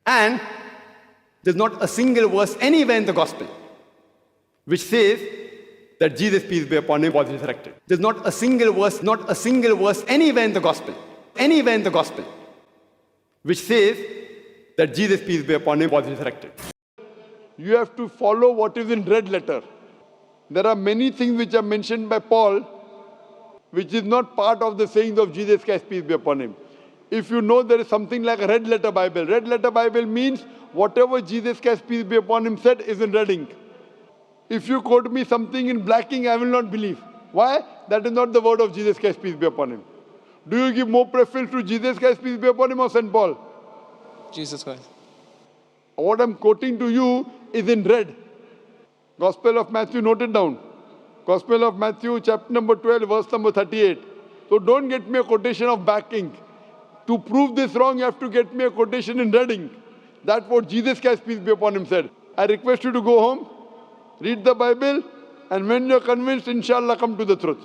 And there's not a single verse anywhere in the gospel which says that Jesus, peace be upon him, was resurrected. There's not a single verse anywhere in the gospel, which says that Jesus, peace be upon him, was resurrected. You have to follow what is in red letter. There are many things which are mentioned by Paul, which is not part of the sayings of Jesus Christ, peace be upon him. If you know, there is something like a red letter Bible. Red letter Bible means whatever Jesus Christ, peace be upon him, said is in red ink. If you quote me something in black ink, I will not believe. Why? That is not the word of Jesus Christ, peace be upon him. Do you give more preference to Jesus Christ, peace be upon him, or St. Paul? Jesus Christ. What I'm quoting to you is in red. Gospel of Matthew, note it down. Gospel of Matthew, chapter number 12, verse number 38. So don't get me a quotation of black ink. To prove this wrong, you have to get me a quotation in red ink. That's what Jesus Christ, peace be upon him, said. I request you to go home, read the Bible, and when you're convinced, inshallah, come to the truth.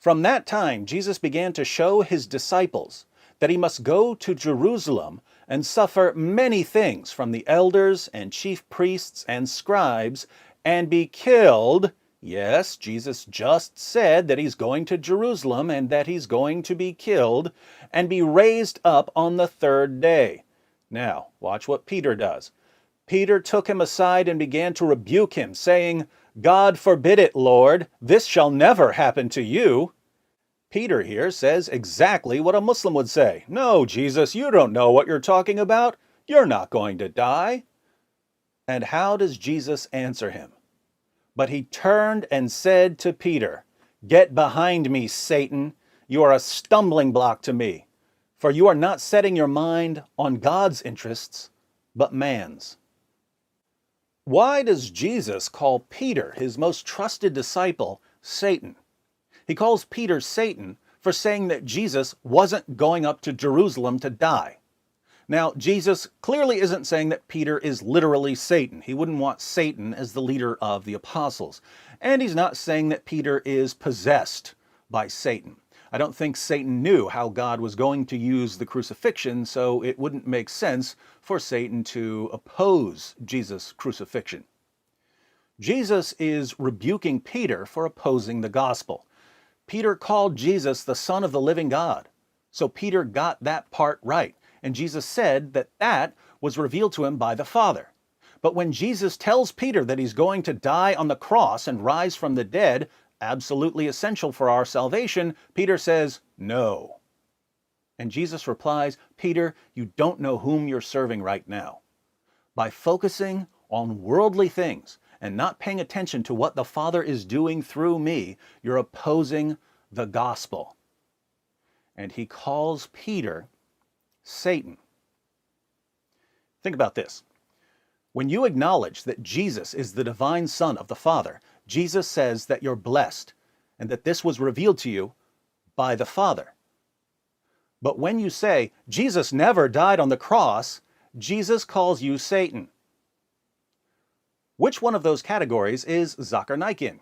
From that time, Jesus began to show his disciples that he must go to Jerusalem and suffer many things from the elders and chief priests and scribes and be killed. Yes, Jesus just said that he's going to Jerusalem and that he's going to be killed and be raised up on the third day. Now, watch what Peter does. Peter took him aside and began to rebuke him, saying, "God forbid it, Lord, this shall never happen to you." Peter here says exactly what a Muslim would say. "No, Jesus, you don't know what you're talking about. You're not going to die." And how does Jesus answer him? But he turned and said to Peter, "Get behind me, Satan. You are a stumbling block to me, for you are not setting your mind on God's interests, but man's." Why does Jesus call Peter, his most trusted disciple, Satan? He calls Peter Satan for saying that Jesus wasn't going up to Jerusalem to die. Now, Jesus clearly isn't saying that Peter is literally Satan. He wouldn't want Satan as the leader of the apostles. And he's not saying that Peter is possessed by Satan. I don't think Satan knew how God was going to use the crucifixion, so it wouldn't make sense for Satan to oppose Jesus' crucifixion. Jesus is rebuking Peter for opposing the gospel. Peter called Jesus the Son of the living God. So Peter got that part right. And Jesus said that that was revealed to him by the Father. But when Jesus tells Peter that he's going to die on the cross and rise from the dead, absolutely essential for our salvation, Peter says, "No." And Jesus replies, "Peter, you don't know whom you're serving right now." By focusing on worldly things and not paying attention to what the Father is doing through me, you're opposing the gospel. And he calls Peter Satan. Think about this. When you acknowledge that Jesus is the divine Son of the Father, Jesus says that you're blessed and that this was revealed to you by the Father. But when you say, Jesus never died on the cross, Jesus calls you Satan. Which one of those categories is Zakir Naik in?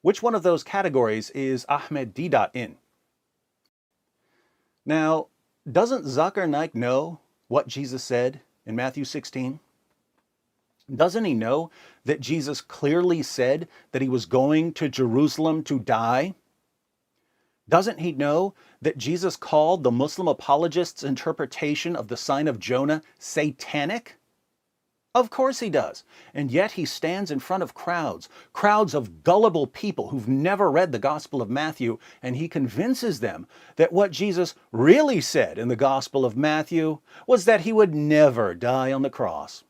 Which one of those categories is Ahmed Deedat in? Now, doesn't Zakir Naik know what Jesus said in Matthew 16? Doesn't he know that Jesus clearly said that he was going to Jerusalem to die? Doesn't he know that Jesus called the Muslim apologists' interpretation of the sign of Jonah satanic? Of course he does. And yet he stands in front of crowds of gullible people who've never read the Gospel of Matthew, and he convinces them that what Jesus really said in the Gospel of Matthew was that he would never die on the cross.